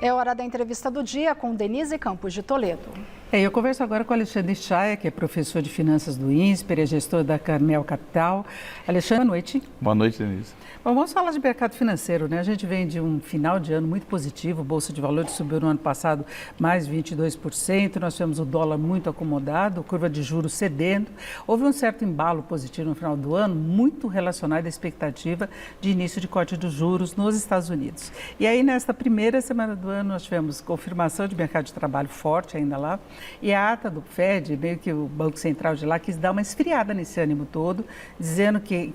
É hora da entrevista do dia com Denise Campos de Toledo. Eu converso agora com o Alexandre Chaia, que é professor de finanças do INSPER, é gestor da Carmel Capital. Alexandre, boa noite. Boa noite, Denise. Bom, vamos falar de mercado financeiro, né? A gente vem de um final de ano muito positivo, Bolsa de Valores subiu no ano passado mais 22%, nós tivemos o dólar muito acomodado, curva de juros cedendo. Houve um certo embalo positivo no final do ano, muito relacionado à expectativa de início de corte dos juros nos Estados Unidos. E aí, nesta primeira semana do ano, nós tivemos confirmação de mercado de trabalho forte ainda lá, e a ata do FED, meio que o Banco Central de lá, quis dar uma esfriada nesse ânimo todo, dizendo que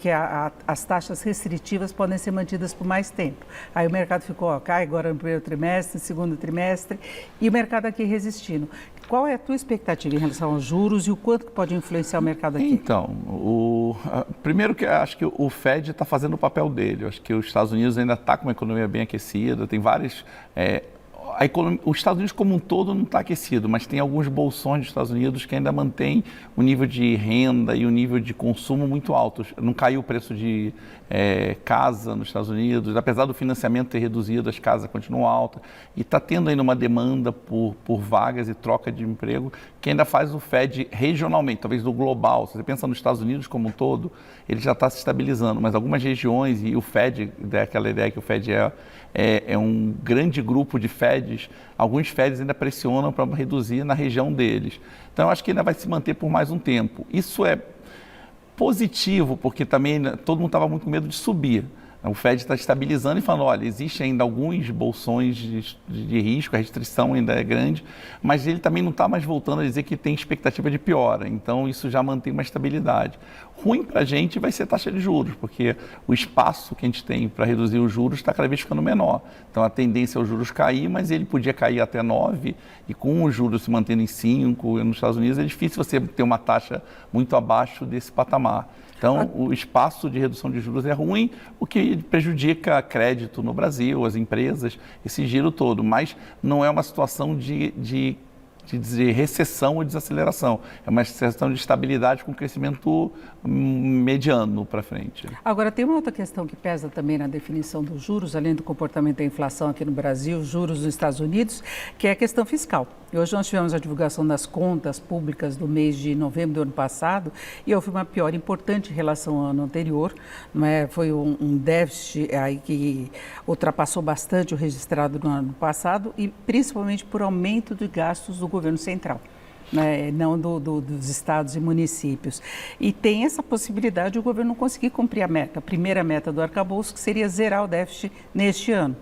as taxas restritivas podem ser mantidas por mais tempo. Aí o mercado ficou, cai agora no primeiro trimestre, no segundo trimestre, e o mercado aqui resistindo. Qual é a tua expectativa em relação aos juros e o quanto que pode influenciar o mercado aqui? Então, primeiro que acho que o FED está fazendo o papel dele. Eu acho que os Estados Unidos ainda está com uma economia bem aquecida, tem várias... Os Estados Unidos como um todo não está aquecido, mas tem alguns bolsões dos Estados Unidos que ainda mantêm o nível de renda e o nível de consumo muito altos. Não caiu o preço de casa nos Estados Unidos, apesar do financiamento ter reduzido, as casas continuam altas. E está tendo ainda uma demanda por vagas e troca de emprego que ainda faz o FED regionalmente, talvez do global. Se você pensa nos Estados Unidos como um todo, ele já está se estabilizando, mas algumas regiões, e o FED, aquela ideia que o FED é um grande grupo de FEDs, alguns FEDs ainda pressionam para reduzir na região deles. Então, eu acho que ainda vai se manter por mais um tempo. Isso é positivo, porque também todo mundo estava muito com medo de subir. O FED está estabilizando e falando, olha, existe ainda alguns bolsões de risco, a restrição ainda é grande, mas ele também não está mais voltando a dizer que tem expectativa de piora, então isso já mantém uma estabilidade. Ruim para a gente vai ser a taxa de juros, porque o espaço que a gente tem para reduzir os juros está cada vez ficando menor. Então a tendência é os juros cair, mas ele podia cair até 9, e com os juros se mantendo em 5, nos Estados Unidos é difícil você ter uma taxa muito abaixo desse patamar. Então, o espaço de redução de juros é ruim, o que prejudica crédito no Brasil, as empresas, esse giro todo. Mas não é uma situação de recessão ou desaceleração. É uma situação de estabilidade com crescimento mediano para frente. Agora, tem uma outra questão que pesa também na definição dos juros, além do comportamento da inflação aqui no Brasil, juros nos Estados Unidos, que é a questão fiscal. E hoje nós tivemos a divulgação das contas públicas do mês de novembro do ano passado e houve uma piora importante em relação ao ano anterior. Não é? Foi um déficit aí que ultrapassou bastante o registrado no ano passado e principalmente por aumento de gastos do governo central. Não dos estados e municípios. E tem essa possibilidade de o governo não conseguir cumprir a primeira meta do arcabouço, que seria zerar o déficit neste ano.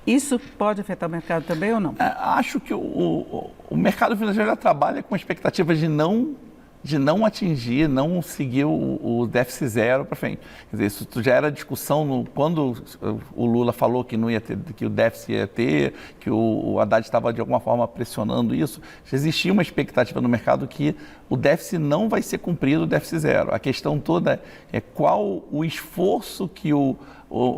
Isso pode afetar o mercado também ou não? Acho que o mercado financeiro já trabalha com a expectativa de não atingir, não seguir o déficit zero para frente. Quer dizer, isso já era discussão quando o Lula falou que não ia ter, que o déficit ia ter, que o Haddad estava de alguma forma pressionando isso. Já existia uma expectativa no mercado que o déficit não vai ser cumprido, o déficit zero. A questão toda é qual o esforço que o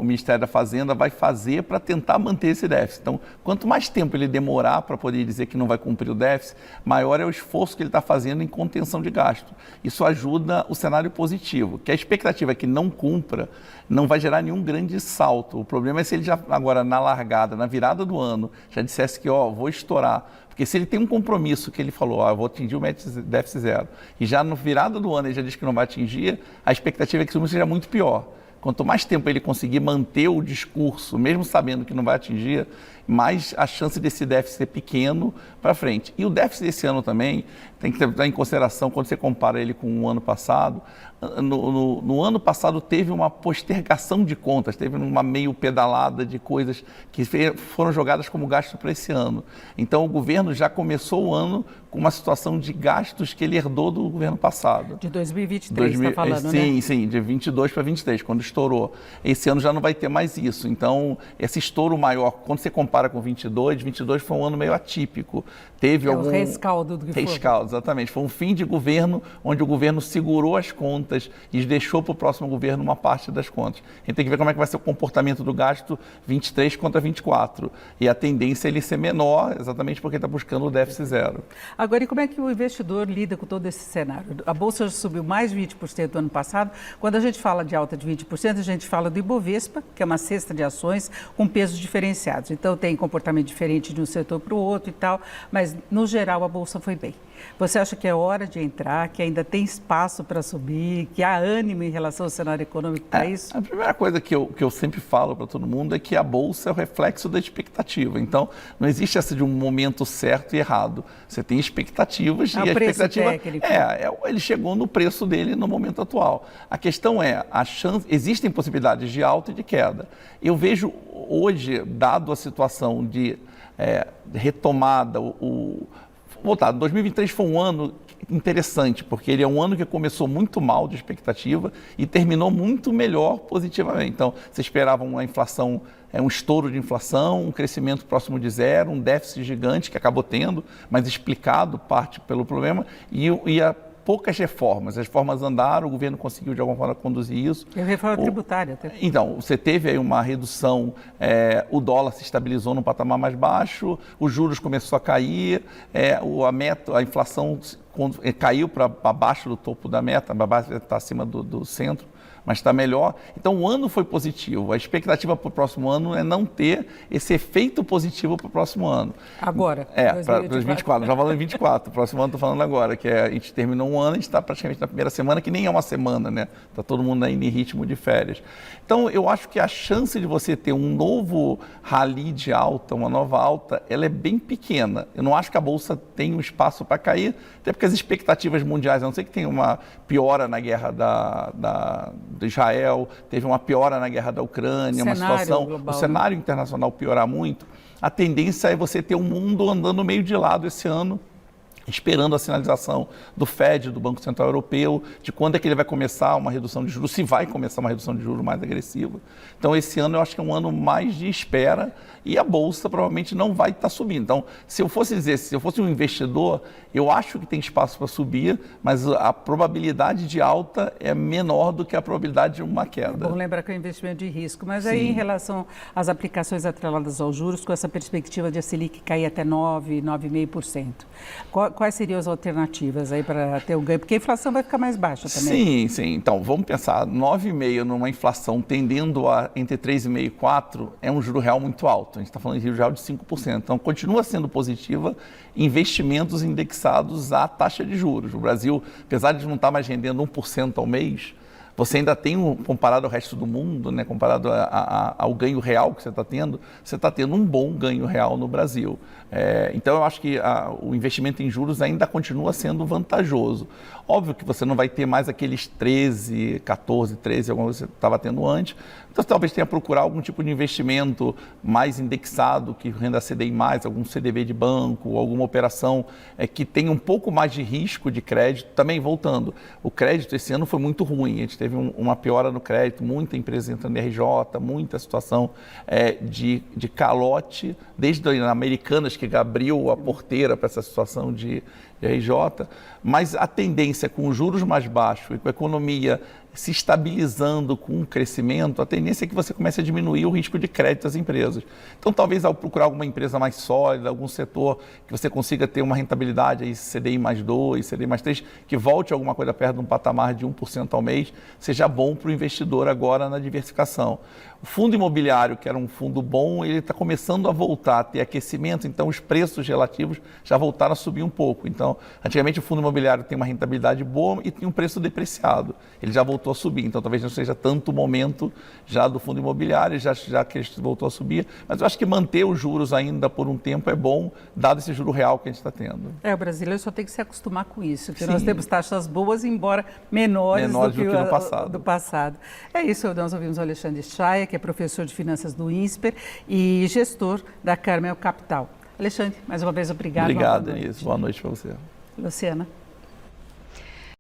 Ministério da Fazenda vai fazer para tentar manter esse déficit. Então, quanto mais tempo ele demorar para poder dizer que não vai cumprir o déficit, maior é o esforço que ele está fazendo em contenção de gasto. Isso ajuda o cenário positivo, que a expectativa é que não cumpra, não vai gerar nenhum grande salto. O problema é se ele já, agora na largada, na virada do ano, já dissesse que, vou estourar. Porque se ele tem um compromisso que ele falou, eu vou atingir o déficit zero, e já no virada do ano ele já diz que não vai atingir, a expectativa é que isso seja muito pior. Quanto mais tempo ele conseguir manter o discurso, mesmo sabendo que não vai atingir, mais a chance desse déficit ser pequeno para frente. E o déficit desse ano também tem que ter em consideração, quando você compara ele com o ano passado, no ano passado teve uma postergação de contas, teve uma meio pedalada de coisas que foram jogadas como gasto para esse ano. Então o governo já começou o ano com uma situação de gastos que ele herdou do governo passado. De 2023, está falando, sim, né? Sim, de 22 para 23, quando estourou. Esse ano já não vai ter mais isso. Então, esse estouro maior, quando você compara com 22 foi um ano meio atípico. Teve algum... o rescaldo do que foi. Rescaldo, exatamente. Foi um fim de governo onde o governo segurou as contas e deixou para o próximo governo uma parte das contas. A gente tem que ver como é que vai ser o comportamento do gasto 23 contra 24. E a tendência é ele ser menor, exatamente porque está buscando o déficit zero. Agora, e como é que o investidor lida com todo esse cenário? A Bolsa subiu mais de 20% no ano passado. Quando a gente fala de alta de 20%, a gente fala do Ibovespa, que é uma cesta de ações com pesos diferenciados. Então, tem comportamento diferente de um setor para o outro e tal, mas no geral a Bolsa foi bem. Você acha que é hora de entrar, que ainda tem espaço para subir, que há ânimo em relação ao cenário econômico para isso? A primeira coisa que eu sempre falo para todo mundo é que a Bolsa é o reflexo da expectativa. Então, não existe essa de um momento certo e errado. Você tem expectativas e a expectativa técnico. Ele chegou no preço dele no momento atual. A questão é, existem possibilidades de alta e de queda. Eu vejo hoje, dado a situação de retomada, 2023 foi um ano interessante, porque ele é um ano que começou muito mal de expectativa e terminou muito melhor positivamente. Então, você esperava uma inflação, um estouro de inflação, um crescimento próximo de zero, um déficit gigante que acabou tendo, mas explicado parte pelo problema, e poucas reformas. As reformas andaram, o governo conseguiu de alguma forma conduzir isso. E a reforma tributária até. Então, você teve aí uma redução, o dólar se estabilizou num patamar mais baixo, os juros começou a cair, a inflação caiu para abaixo do topo da meta, está acima do centro, mas está melhor. Então, o ano foi positivo. A expectativa para o próximo ano é não ter esse efeito positivo para o próximo ano. Agora? Para 2024. Já falando em 24. O próximo ano estou falando agora, que a gente terminou um ano, a gente está praticamente na primeira semana, que nem é uma semana, né? Está todo mundo ainda em ritmo de férias. Então, eu acho que a chance de você ter um novo rally de alta, uma nova alta, ela é bem pequena. Eu não acho que a Bolsa tem um espaço para cair, até porque as expectativas mundiais, a não ser que tenha uma piora na guerra de Israel, teve uma piora na guerra da Ucrânia, uma situação, global, o cenário internacional piorar muito, a tendência é você ter um mundo andando meio de lado esse ano, esperando a sinalização do FED, do Banco Central Europeu, de quando é que ele vai começar uma redução de juros, se vai começar uma redução de juros mais agressiva. Então, esse ano eu acho que é um ano mais de espera e a Bolsa provavelmente não vai estar subindo. Então, se eu fosse um investidor, eu acho que tem espaço para subir, mas a probabilidade de alta é menor do que a probabilidade de uma queda. Vamos lembrar que é um investimento de risco, mas aí em relação às aplicações atreladas aos juros, com essa perspectiva de a Selic cair até 9,5%, quais seriam as alternativas aí para ter um ganho? Porque a inflação vai ficar mais baixa também. Sim. Então, vamos pensar, 9,5% numa inflação tendendo a entre 3,5% e 4% é um juro real muito alto. A gente está falando de juro real de 5%. Então, continua sendo positiva investimentos indexados à taxa de juros. O Brasil, apesar de não estar mais rendendo 1% ao mês, você ainda tem, comparado ao resto do mundo, né, comparado ao ganho real que você está tendo um bom ganho real no Brasil. Então, eu acho que o investimento em juros ainda continua sendo vantajoso. Óbvio que você não vai ter mais aqueles 13, 14, 13, alguma coisa que você estava tendo antes. Então, talvez tenha que procurar algum tipo de investimento mais indexado, que renda CDI+, algum CDB de banco, alguma operação que tenha um pouco mais de risco de crédito. Também, voltando, o crédito esse ano foi muito ruim. A gente teve uma piora no crédito, muita empresa entrando em RJ, muita situação de calote, desde as Americanas, que abriu a porteira para essa situação de RJ, mas a tendência com os juros mais baixos e com a economia se estabilizando com um crescimento, a tendência é que você comece a diminuir o risco de crédito das empresas. Então, talvez ao procurar alguma empresa mais sólida, algum setor que você consiga ter uma rentabilidade, aí, CDI mais 2, CDI mais 3, que volte alguma coisa perto de um patamar de 1% ao mês, seja bom para o investidor agora na diversificação. O fundo imobiliário, que era um fundo bom, ele está começando a voltar a ter aquecimento, então os preços relativos já voltaram a subir um pouco. Então, antigamente o fundo imobiliário tem uma rentabilidade boa e tem um preço depreciado. Ele já voltou a subir, então talvez não seja tanto o momento já do fundo imobiliário, já que ele voltou a subir. Mas eu acho que manter os juros ainda por um tempo é bom, dado esse juro real que a gente está tendo. O brasileiro só tem que se acostumar com isso, que nós temos taxas boas, embora menores do que do passado. É isso, nós ouvimos o Alexandre Chaya, que é professor de finanças do INSPER e gestor da Carmel Capital. Alexandre, mais uma vez, obrigado. Obrigado, Denise. Boa noite para você. Luciana.